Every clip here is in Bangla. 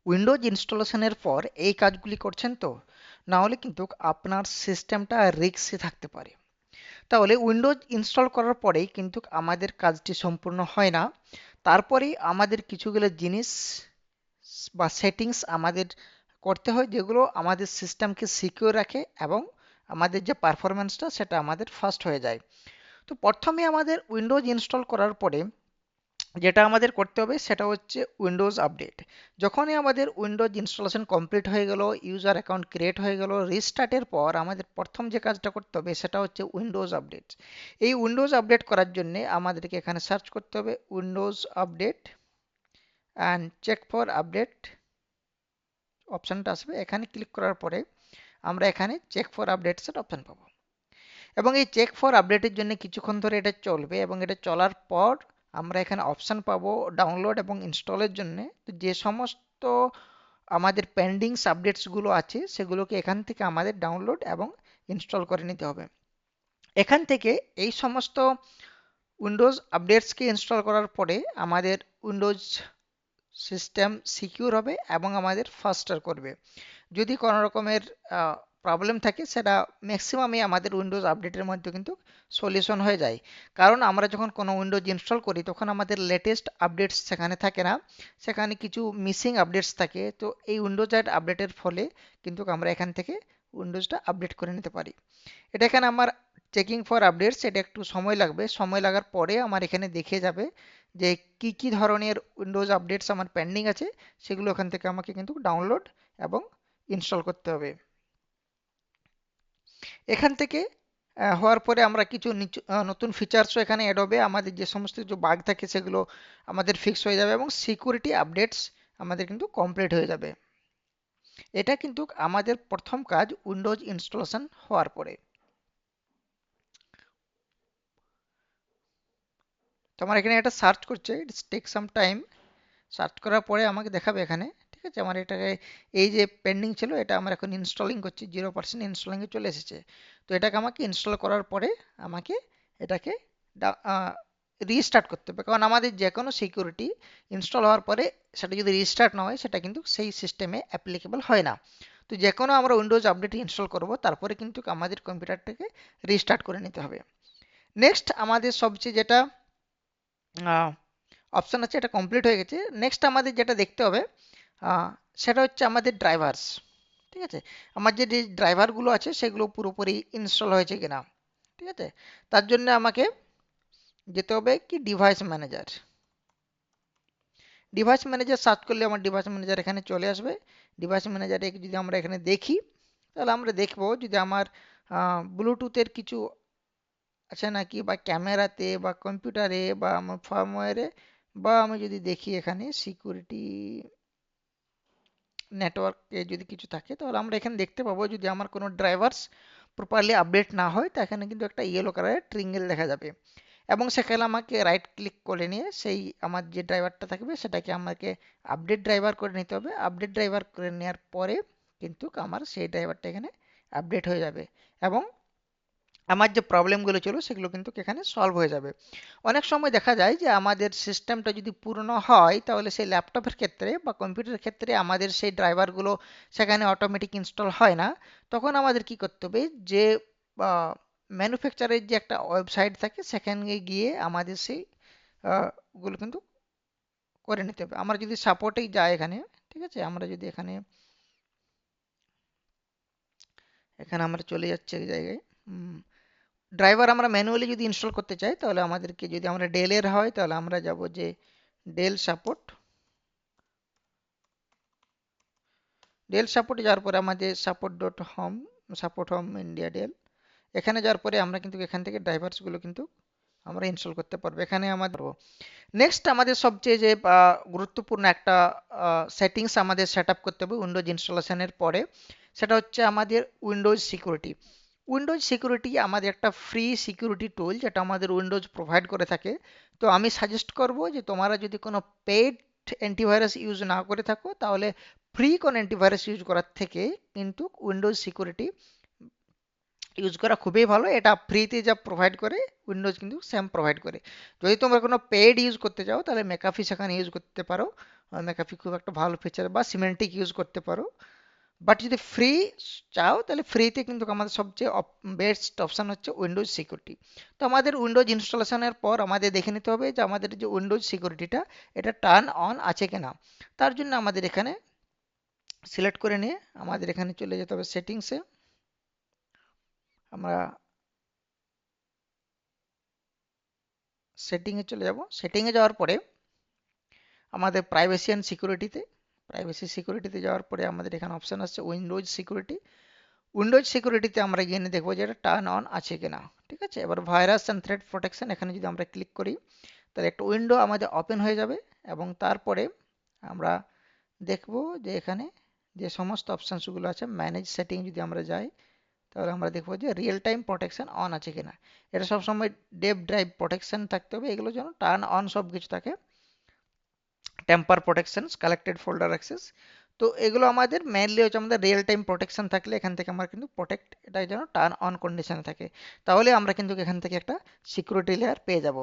উইন্ডোজ ইনস্টলেশনের পর এই কাজগুলি করছেন তো, না হলে কিন্তু আপনার সিস্টেমটা রিস্কে থাকতে পারে। তাহলে উইন্ডোজ ইনস্টল করার পরেই কিন্তু আমাদের কাজটি সম্পূর্ণ হয় না। তারপরেই আমাদের কিছুগুলো জিনিস বা সেটিংস আমাদের করতে হয়, যেগুলো আমাদের সিস্টেমকে সিকিউর রাখে এবং আমাদের যে পারফরম্যান্সটা সেটা আমাদের ফাস্ট হয়ে যায়। তো প্রথমে আমাদের উইন্ডোজ ইনস্টল করার পরে যেটা আমাদের করতে হবে সেটা হচ্ছে উইন্ডোজ আপডেট। যখনই আমাদের উইন্ডোজ ইনস্টলেশন কমপ্লিট হয়ে গেল, ইউজার অ্যাকাউন্ট ক্রিয়েট হয়ে গেল, রিস্টার্টের পর আমাদের প্রথম যে কাজটা করতে হবে সেটা হচ্ছে উইন্ডোজ আপডেট। এই উইন্ডোজ আপডেট করার জন্য আমাদেরকে এখানে সার্চ করতে হবে windows update and check for update অপশানটা আসবে। এখানে ক্লিক করার পরে আমরা এখানে চেক ফর আপডেটসের অপশান পাবো, এবং এই চেক ফর আপডেটের জন্য কিছুক্ষণ ধরে এটা চলবে, এবং এটা চলার পর আমরা এখানে অপশান পাবো ডাউনলোড এবং ইনস্টলের জন্য। তো যে সমস্ত আমাদের পেন্ডিংস আপডেটসগুলো আছে সেগুলোকে এখান থেকে আমাদের ডাউনলোড এবং ইনস্টল করে নিতে হবে। এখান থেকে এই সমস্ত উইন্ডোজ আপডেটসকে ইনস্টল করার পরে আমাদের উইন্ডোজ সিস্টেম সিকিউর হবে এবং আমাদের ফাস্টার করবে। যদি কোনো রকমের প্রবলেম থাকে সেটা ম্যাক্সিমামই আমাদের উইন্ডোজ আপডেটের মধ্যে কিন্তু সলিউশন হয়ে যায়। কারণ আমরা যখন কোনো উইন্ডোজ ইনস্টল করি তখন আমাদের লেটেস্ট আপডেটস সেখানে থাকে না, সেখানে কিছু মিসিং আপডেটস থাকে। তো এই উইন্ডোজ আপডেটের ফলে কিন্তু আমরা এখান থেকে উইন্ডোজটা আপডেট করে নিতে পারি। এটা এখানে আমার চেকিং ফর আপডেটস, এটা একটু সময় লাগবে। সময় লাগার পরে আমার এখানে দেখে যাবে যে কি কি ধরনের উইন্ডোজ আপডেটস আমার পেন্ডিং আছে, সেগুলো এখান থেকে আমাকে কিন্তু ডাউনলোড এবং ইনস্টল করতে হবে। এখান থেকে হওয়ার পরে আমরা কিছু নতুন ফিচার্সও এখানে অ্যাড হবে। আমাদের যে সমস্ত কিছু বাগ থাকে সেগুলো আমাদের ফিক্স হয়ে যাবে এবং সিকিউরিটি আপডেটস আমাদের কিন্তু কমপ্লিট হয়ে যাবে। এটা কিন্তু আমাদের প্রথম কাজ উইন্ডোজ ইনস্টলেশন হওয়ার পরে। তো আমার এখানে এটা সার্চ করছে, it's take some time. Search করার পরে আমাকে দেখাবে এখানে। ঠিক আছে, আমার এটাকে এই যে পেন্ডিং ছিল এটা আমার এখন ইনস্টলিং করছি, 0% ইনস্টলিংয়ে চলে এসেছে। তো এটাকে আমাকে ইনস্টল করার পরে আমাকে এটাকে রিস্টার্ট করতে হবে, কারণ আমাদের যে কোনো সিকিউরিটি ইনস্টল হওয়ার পরে সেটা যদি রিস্টার্ট না হয় সেটা কিন্তু সেই সিস্টেমে অ্যাপ্লিকেবল হয় না। তো যে কোনো আমরা উইন্ডোজ আপডেট ইনস্টল করব তারপরে কিন্তু আমাদের কম্পিউটারটাকে রিস্টার্ট করে নিতে হবে। নেক্সট আমাদের সবচেয়ে যেটা অপশন আছে, এটা কমপ্লিট হয়ে গেছে। নেক্সট আমাদের যেটা দেখতে হবে আহ, সেটা হচ্ছে আমাদের ড্রাইভারস। ঠিক আছে, আমার যে ড্রাইভারগুলো আছে সেগুলো পুরোপুরি ইনস্টল হয়েছে কিনা। ঠিক আছে, তার জন্য আমাকে যেতে হবে কি device manager. Device manager search করলে আমার ডিভাইস ম্যানেজার এখানে চলে আসবে। ডিভাইস ম্যানেজারে যদি আমরা এখানে দেখি তাহলে আমরা দেখবো যদি আমার ব্লুটুথের কিছু আছে নাকি, বা ক্যামেরাতে বা কম্পিউটারে বা আমার ফার্মওয়্যারে, বা আমি যদি দেখি এখানে সিকিউরিটি নেটওয়ার্কে যদি কিছু থাকে তাহলে আমরা এখানে দেখতে পাবো যদি আমার কোনো ড্রাইভারস প্রপারলি আপডেট না হয় তা এখানে কিন্তু একটা ইয়েলো কালারের ট্রিঙ্গেল দেখা যাবে, এবং সেখানে আমাকে রাইট ক্লিক করে নিয়ে সেই আমার যে ড্রাইভারটা থাকবে সেটাকে আমাকে আপডেট ড্রাইভার করে নিতে হবে। আপডেট ড্রাইভার করে নেওয়ার পরে কিন্তু আমার সেই ড্রাইভারটা এখানে আপডেট হয়ে যাবে, এবং আমার যে প্রবলেমগুলো ছিল সেগুলো কিন্তু এখানে সলভ হয়ে যাবে। অনেক সময় দেখা যায় যে আমাদের সিস্টেমটা যদি পুরনো হয় তাহলে সেই ল্যাপটপের ক্ষেত্রে বা কম্পিউটারের ক্ষেত্রে আমাদের সেই ড্রাইভারগুলো সেখানে অটোমেটিক ইনস্টল হয় না। তখন আমাদের কি করতে হবে, যে ম্যানুফ্যাকচারের যে একটা ওয়েবসাইট থাকে সেখানে গিয়ে আমাদের সেই গুলো কিন্তু করে নিতে হবে। আমরা যদি সাপোর্টেই যাই এখানে, ঠিক আছে, আমরা যদি এখানে এখানে আমরা চলে যাচ্ছি এক জায়গায়। ড্রাইভার আমরা ম্যানুয়ালি যদি ইনস্টল করতে চাই তাহলে আমাদেরকে, যদি আমরা ডেলের হয় তাহলে আমরা যাব যে ডেল সাপোর্ট। ডেল সাপোর্টে যাওয়ার পরে আমাদের support dot home, support home India Dell, এখানে যাওয়ার পরে আমরা কিন্তু এখান থেকে ড্রাইভার্সগুলো কিন্তু আমরা ইনস্টল করতে পারবো। এখানে আমাদের নেক্সট আমাদের সবচেয়ে যে গুরুত্বপূর্ণ একটা সেটিংস আমাদের সেট আপ করতে হবে উইন্ডোজ ইনস্টলেশনের পরে, সেটা হচ্ছে আমাদের উইন্ডোজ সিকিউরিটি। উইন্ডোজ সিকিউরিটি আমাদের একটা ফ্রি সিকিউরিটি টুল যেটা আমাদের উইন্ডোজ প্রোভাইড করে থাকে। তো আমি সাজেস্ট করব যে তোমরা যদি কোনো পেইড অ্যান্টিভাইরাস ইউজ না করে থাকো তাহলে ফ্রি কোনো অ্যান্টিভাইরাস ইউজ করার থেকে কিন্তু উইন্ডোজ সিকিউরিটি ইউজ করা খুবই ভালো। এটা ফ্রিতে যা প্রোভাইড করে উইন্ডোজ কিন্তু সেম প্রোভাইড করে। যদি তোমরা কোনো পেড ইউজ করতে চাও তাহলে মেকাফি সেখানে ইউজ করতে পারো, ম্যাকাফি খুব একটা ভালো ফিচার, বা সিমেন্টিক ইউজ করতে পারো। বাট যদি ফ্রি চাও তাহলে ফ্রিতে কিন্তু আমাদের সবচেয়ে বেস্ট অপশন হচ্ছে উইন্ডোজ সিকিউরিটি। তো আমাদের উইন্ডোজ ইনস্টলেশনের পর আমাদের দেখে নিতে হবে যে আমাদের যে উইন্ডোজ সিকিউরিটিটা এটা টার্ন অন আছে কিনা। তার জন্য আমাদের এখানে সিলেক্ট করে নিয়ে আমাদের এখানে চলে যেতে হবে সেটিংসে। আমরা সেটিংয়ে চলে যাব। সেটিংয়ে যাওয়ার পরে আমাদের প্রাইভেসি অ্যান্ড সিকিউরিটিতে, প্রাইভেসি সিকিউরিটিতে যাওয়ার পরে আমাদের এখানে অপশন আসছে উইন্ডোজ সিকিউরিটি। উইন্ডোজ সিকিউরিটিতে আমরা গিয়ে দেখবো যে এটা টার্ন অন আছে কিনা। ঠিক আছে, এবার ভাইরাস অ্যান্ড থ্রেট প্রোটেকশন এখানে যদি আমরা ক্লিক করি তাহলে একটা উইন্ডো আমাদের ওপেন হয়ে যাবে, এবং তারপরে আমরা দেখব যে এখানে যে সমস্ত অপশানসগুলো আছে ম্যানেজ সেটিং যদি আমরা যাই তাহলে আমরা দেখবো যে রিয়েল টাইম প্রোটেকশন অন আছে কিনা। এটা সবসময় ডেপ ড্রাইভ প্রোটেকশন থাকতে হবে, এগুলো যেন টার্ন অন সব কিছু থাকে। Temper protection, collected folder access, তো এগুলো আমাদের মেইনলি হচ্ছে আমাদের রিয়েল টাইম প্রোটেকশন থাকলে এখান থেকে আমরা কিন্তু প্রোটেক্ট এটা যেন টার্ন অন কন্ডিশনে থাকে, তাহলে আমরা কিন্তু এখান থেকে একটা সিকিউরিটি লেয়ার পেয়ে যাব।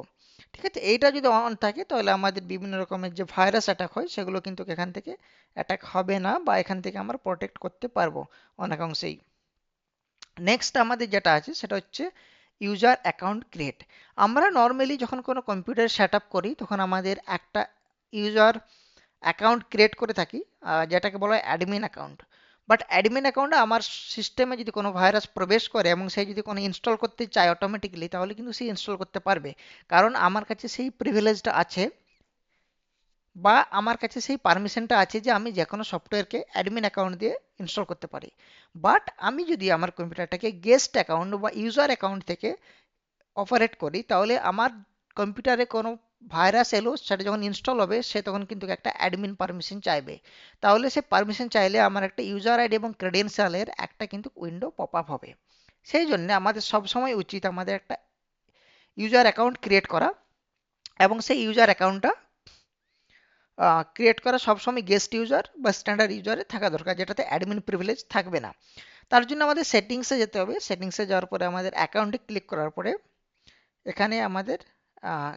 ঠিক আছে, এইটা যদি অন থাকে তাহলে আমাদের বিভিন্ন রকমের যে ভাইরাস অ্যাটাক হয় সেগুলো কিন্তু এখান থেকে অ্যাটাক হবে না, বা এখান থেকে আমরা প্রোটেক্ট করতে পারবো অনেকাংশেই। নেক্সট আমাদের যেটা আছে সেটা হচ্ছে ইউজার অ্যাকাউন্ট ক্রিয়েট। আমরা নর্মালি যখন কোনো কম্পিউটার সেট আপ করি তখন আমাদের একটা ইউজার অ্যাকাউন্ট ক্রিয়েট করে থাকি, যেটাকে বলা হয় অ্যাডমিন অ্যাকাউন্ট। বাট অ্যাডমিন অ্যাকাউন্টে আমার সিস্টেমে যদি কোনো ভাইরাস প্রবেশ করে এবং সে যদি কোনো ইনস্টল করতে চায় অটোমেটিক্যালি, তাহলে কিন্তু সে ইনস্টল করতে পারবে, কারণ আমার কাছে সেই প্রিভিলেজটা আছে, বা আমার কাছে সেই পারমিশনটা আছে যে আমি যে কোনো সফটওয়্যারকে অ্যাডমিন অ্যাকাউন্ট দিয়ে ইনস্টল করতে পারি। বাট আমি যদি আমার কম্পিউটারটাকে গেস্ট অ্যাকাউন্ট বা ইউজার অ্যাকাউন্ট থেকে অপারেট করি, তাহলে আমার কম্পিউটারে কোনো ভাইরাস এলো সেটা যখন ইনস্টল হবে সে তখন কিন্তু একটা অ্যাডমিন পারমিশন চাইবে। তাহলে সে পারমিশন চাইলে আমার একটা ইউজার আইডি এবং ক্রেডেনশিয়ালের একটা কিন্তু উইন্ডো পপ আপ হবে। সেই জন্য আমাদের সবসময় উচিত আমাদের একটা ইউজার অ্যাকাউন্ট ক্রিয়েট করা, এবং সেই ইউজার অ্যাকাউন্টটা ক্রিয়েট করা সবসময় গেস্ট ইউজার বা স্ট্যান্ডার্ড ইউজারে থাকা দরকার, যেটাতে অ্যাডমিন প্রিভিলেজ থাকবে না। তার জন্য আমাদের সেটিংসে যেতে হবে। সেটিংসে যাওয়ার পরে আমাদের অ্যাকাউন্টে ক্লিক করার পরে এখানে আমাদের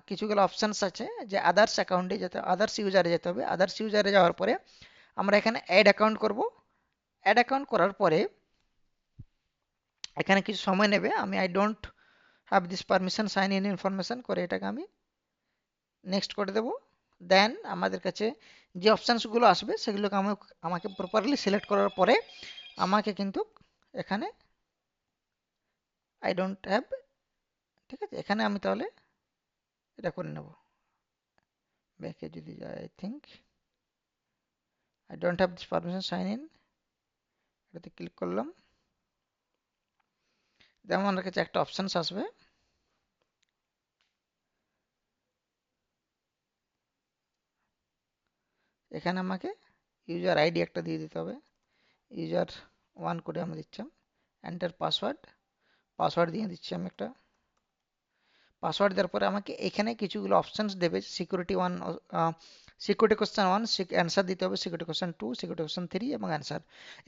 কিছুগুলো অপশানস আছে যে আদার্স অ্যাকাউন্টে যেতে, আদার্স ইউজারে যেতে হবে। আদার্স ইউজারে যাওয়ার পরে আমরা এখানে অ্যাড অ্যাকাউন্ট করব। অ্যাড অ্যাকাউন্ট করার পরে এখানে কিছু সময় নেবে। আমি I don't have this permission sign in information করে এটাকে আমি নেক্সট করে দেব। দেন আমাদের কাছে যে অপশানসগুলো আসবে সেগুলোকে আমাকে প্রপারলি সিলেক্ট করার পরে আমাকে কিন্তু এখানে আই ডোন্ট হ্যাভ, ঠিক আছে, এখানে আমি তাহলে এটা করে নেব। ব্যাকে যদি যাই, I think I don't have this permission sign in, এটাতে ক্লিক করলাম। যেমন আমার কাছে একটা অপশানস আসবে, এখানে আমাকে ইউজার আইডি একটা দিয়ে দিতে হবে। ইউজার 1 করে আমি দিচ্ছি, এন্টার পাসওয়ার্ড, পাসওয়ার্ড দিয়ে দিচ্ছি আমি একটা। পাসওয়ার্ড দেওয়ার পরে আমাকে এখানে কিছুগুলো অপশানস দেবে, সিকিউরিটি 1, সিকিউরিটি কোশ্চেন 1 অ্যান্সার দিতে হবে, সিকিউরিটি কোশ্চেন 2, সিকিউরিটি কোশ্চেন 3 এবং অ্যান্সার।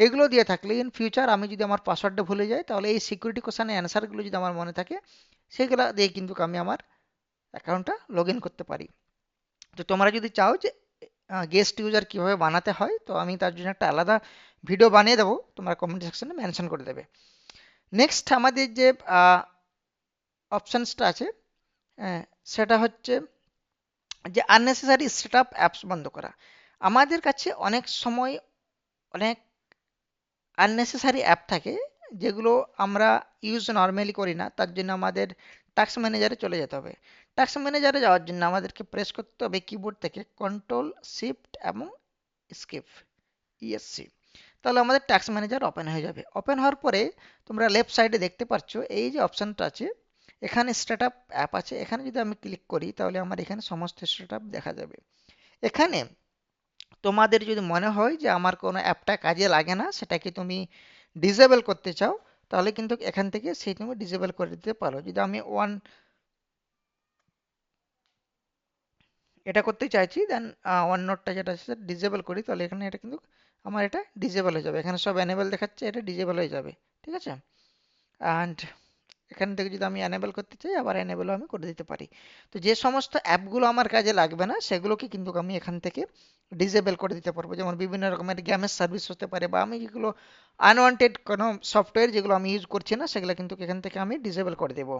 এগুলো দিয়ে থাকলে ইন ফিউচার আমি যদি আমার পাসওয়ার্ডটা ভুলে যাই তাহলে এই সিকিউরিটি কোশ্চেনের অ্যান্সারগুলো যদি আমার মনে থাকে সেগুলো দিয়ে কিন্তু আমি আমার অ্যাকাউন্টটা লগ ইন করতে পারি। তো তোমরা যদি চাও যে গেস্ট ইউজার কিভাবে বানাতে হয়, তো আমি তার জন্য একটা আলাদা ভিডিও বানিয়ে দেবো, তোমরা কমেন্ট সেকশনে মেনশন করে দেবে। নেক্সট আমাদের যে অপশানসটা আছে, হ্যাঁ, সেটা হচ্ছে যে আননেসেসারি সেটআপ অ্যাপস বন্ধ করা। আমাদের কাছে অনেক সময় অনেক আননেসেসারি অ্যাপ থাকে যেগুলো আমরা ইউজ নর্মালি করি না, তার জন্য আমাদের টাস্ক ম্যানেজারে চলে যেতে হবে। টাস্ক ম্যানেজারে যাওয়ার জন্য আমাদেরকে প্রেস করতে হবে কিবোর্ড থেকে কন্ট্রোল শিফট এবং স্কিপ, ইএসসি। তাহলে আমাদের টাস্ক ম্যানেজার ওপেন হয়ে যাবে। ওপেন হওয়ার পরে তোমরা লেফট সাইডে দেখতে পাচ্ছ এই যে অপশানটা আছে, এখানে স্টার্টআপ অ্যাপ আছে, এখানে যদি আমি ক্লিক করি তাহলে আমার এখানে সমস্ত স্টার্টআপ দেখা যাবে। এখানে তোমাদের যদি মনে হয় যে আমার কোনো অ্যাপটা কাজে লাগে না, সেটাকে তুমি ডিসেবল করতে চাও, তাহলে কিন্তু এখান থেকে সেই তুমি ডিসেবল করে দিতে পারো। যদি আমি এটা করতে চাইছি, দেন ওয়ান নোটটা যেটা আছে ডিসেবল করি, তাহলে এখানে এটা কিন্তু আমার এটা ডিসেবল হয়ে যাবে। এখানে সব এনেবল দেখাচ্ছে, এটা ডিসেবল হয়ে যাবে। ঠিক আছে, অ্যান্ড এখান থেকে যদি আমি এনেবল করতে চাই আবার এনেবলও আমি করে দিতে পারি। তো যে সমস্ত অ্যাপগুলো আমার কাজে লাগবে না সেগুলোকে কিন্তু আমি এখান থেকে ডিসেবল করে দিতে পারবো। যেমন বিভিন্ন রকমের গেমের সার্ভিস হতে পারে, বা আমি যেগুলো আনওয়ান্টেড কোনো সফটওয়্যার যেগুলো আমি ইউজ করছি না সেগুলো কিন্তু এখান থেকে আমি ডিসেবল করে দেবো।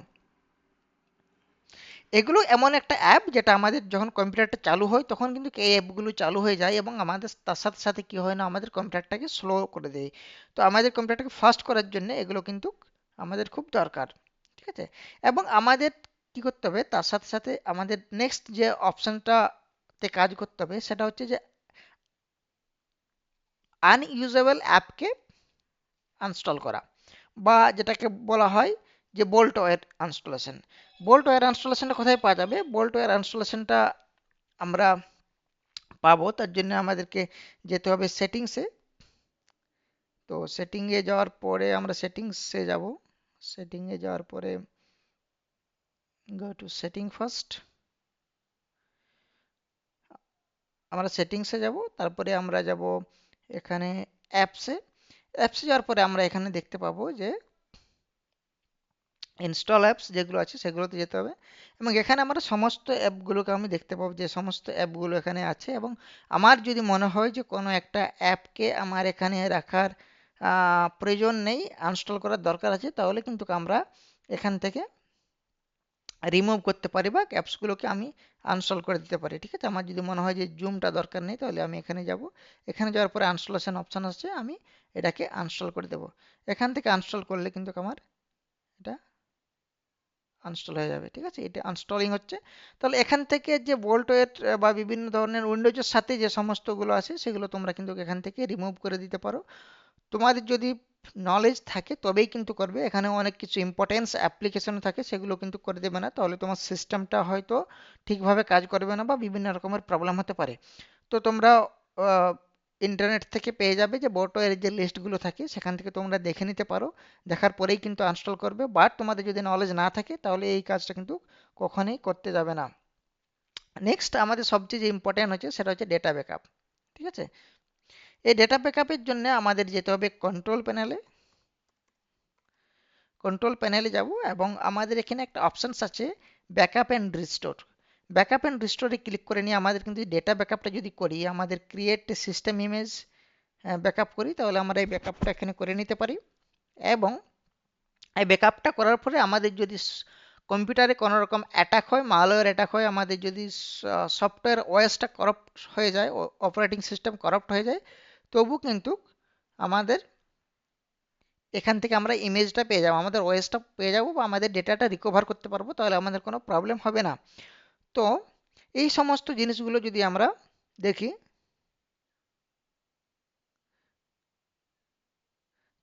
এগুলো এমন একটা অ্যাপ যেটা আমাদের যখন কম্পিউটারটা চালু হয় তখন কিন্তু এই অ্যাপগুলো চালু হয়ে যায়, এবং আমাদের তার সাথে সাথে কি হয় না, আমাদের কম্পিউটারটাকে স্লো করে দেয়। তো আমাদের কম্পিউটারটাকে ফাস্ট করার জন্য এগুলো কিন্তু আমাদের খুব দরকার। ঠিক আছে? এবং আমাদের কি করতে হবে, তার সাথে সাথে আমাদের নেক্সট যে অপশনটাতে কাজ করতে হবে সেটা হচ্ছে যে আনইউজেবল অ্যাপকে আনস্টল করা, বা যেটাকে বলা হয় যে বোল্টওয়্যার আনস্টলেশন। বোল্টওয়্যার আনস্টলেশনটা কোথায় পাওয়া যাবে? বোল্টওয়্যার আনস্টলেশনটা আমরা পাবো, তার জন্য আমাদেরকে যেতে হবে সেটিংসে। তো সেটিংয়ে যাওয়ার পরে আমরা সেটিংসে যাব। সেটিংয়ে যাওয়ার পরে গো টু সেটিং ফার্স্ট। আমরা সেটিংসে যাব, তারপরে আমরা যাব এখানে অ্যাপসে। অ্যাপসে যাওয়ার পরে আমরা এখানে দেখতে পাবো যে ইনস্টল অ্যাপস যেগুলো আছে সেগুলোতে যেতে হবে, এবং এখানে আমরা সমস্ত অ্যাপগুলোকে আমি দেখতে পাবো যে সমস্ত অ্যাপগুলো এখানে আছে। এবং আমার যদি মনে হয় যে কোনো একটা অ্যাপকে আমার এখানে রাখার প্রয়োজন নেই, আনস্টল করার দরকার আছে, তাহলে কিন্তু আমরা এখান থেকে রিমুভ করতে পারি বা অ্যাপসগুলোকে আমি আনস্টল করে দিতে পারি। ঠিক আছে? আমার যদি মনে হয় যে জুমটা দরকার নেই তাহলে আমি এখানে যাব। এখানে যাওয়ার পরে আনস্টলেশন অপশন আছে, আমি এটাকে আনস্টল করে দেবো। এখান থেকে আনস্টল করলে কিন্তু আমার এটা আনস্টল হয়ে যাবে। ঠিক আছে? এটা আনস্টলিং হচ্ছে। তাহলে এখান থেকে যে বোল্টওয়েট বা বিভিন্ন ধরনের উইন্ডোজের সাথে যে সমস্তগুলো আছে সেগুলো তোমরা কিন্তু এখান থেকে রিমুভ করে দিতে পারো। তোমাদের যদি নলেজ থাকে তবেই কিন্তু করবে। এখানে অনেক কিছু ইম্পর্টেন্স অ্যাপ্লিকেশন থাকে, সেগুলো কিন্তু করে দেবে না, তাহলে তোমার সিস্টেমটা হয়তো ঠিকভাবে কাজ করবে না বা বিভিন্ন রকমের প্রবলেম হতে পারে। তো তোমরা ইন্টারনেট থেকে পেয়ে যাবে যে বোটওয়ের যে লিস্টগুলো থাকে, সেখান থেকে তোমরা দেখে নিতে পারো। দেখার পরেই কিন্তু আনস্টল করবে। বাট তোমাদের যদি নলেজ না থাকে তাহলে এই কাজটা কিন্তু কখনোই করতে যাবে না। নেক্সট আমাদের সবচেয়ে যে ইম্পর্টেন্ট হচ্ছে সেটা হচ্ছে ডেটা ব্যাকআপ। ঠিক আছে? এই ডেটা ব্যাকআপের জন্য আমাদের যেতে হবে কন্ট্রোল প্যানেলে। কন্ট্রোল প্যানেলে যাব এবং আমাদের এখানে একটা অপশানস আছে backup and restore. Backup and রিস্টোরে ক্লিক করে নিয়ে আমাদের কিন্তু ডেটা ব্যাকআপটা যদি করি, আমাদের ক্রিয়েট সিস্টেম ইমেজ ব্যাকআপ করি, তাহলে আমরা এই ব্যাকআপটা এখানে করে নিতে পারি। এবং এই ব্যাকআপটা করার পরে আমাদের যদি কম্পিউটারে কোনো রকম অ্যাটাক হয়, মালওয়্যার অ্যাটাক হয়, আমাদের যদি সফটওয়্যার ওএসটা করাপ্ট হয়ে যায়, অপারেটিং সিস্টেম করাপ্ট হয়ে যায়, তবু কিন্তু আমাদের এখান থেকে আমরা ইমেজটা পেয়ে যাবো, আমাদের ওএসটা পেয়ে যাবো, বা আমাদের ডেটাটা রিকভার করতে পারবো, তাহলে আমাদের কোনো প্রবলেম হবে না। তো এই সমস্ত জিনিসগুলো যদি আমরা দেখি,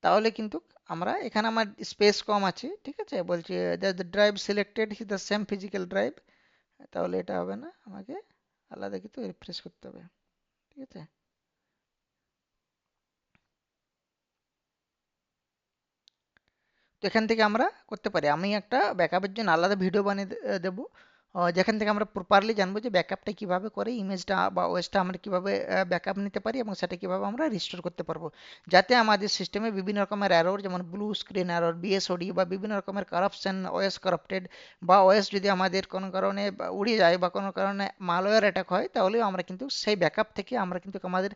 তাহলে কিন্তু আমরা এখানে আমার স্পেস কম আছে। ঠিক আছে? বলছি the drive selected is the same physical drive, তাহলে এটা হবে না, আমাকে আলাদা কিছু রিফ্রেশ করতে হবে। ঠিক আছে? তো এখান থেকে আমরা করতে পারি। আমি একটা ব্যাকআপের জন্য আলাদা ভিডিও বানিয়ে দেবো, যেখান থেকে আমরা প্রপারলি জানবো যে ব্যাকআপটা কিভাবে করে, ইমেজটা বা ওএসটা আমরা কিভাবে ব্যাকআপ নিতে পারি, এবং সেটা কিভাবে আমরা রিস্টোর করতে পারবো, যাতে আমাদের সিস্টেমে বিভিন্ন রকমের এরর, যেমন ব্লু স্ক্রিন এরর, বিএসওডি, বা বিভিন্ন রকমের কারাপশন, ওএস কারাপ্টেড, বা ওএস যদি আমাদের কোনো কারণে উড়ে যায় বা কোনো কারণে মালওয়্যার অ্যাটাক হয়, তাহলেও আমরা কিন্তু সেই ব্যাকআপ থেকে আমরা কিন্তু আমাদের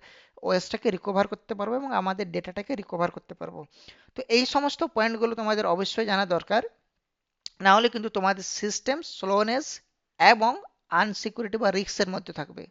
ওএসটাকে রিকভার করতে পারবো এবং আমাদের ডেটাটাকে রিকভার করতে পারবো। তো এই সমস্ত পয়েন্টগুলো তোমাদের অবশ্যই জানা দরকার, না হলে কিন্তু তোমাদের সিস্টেম স্লোনেস এবং আনসিকিউরিটি বা রিস্কের মধ্যে থাকবে।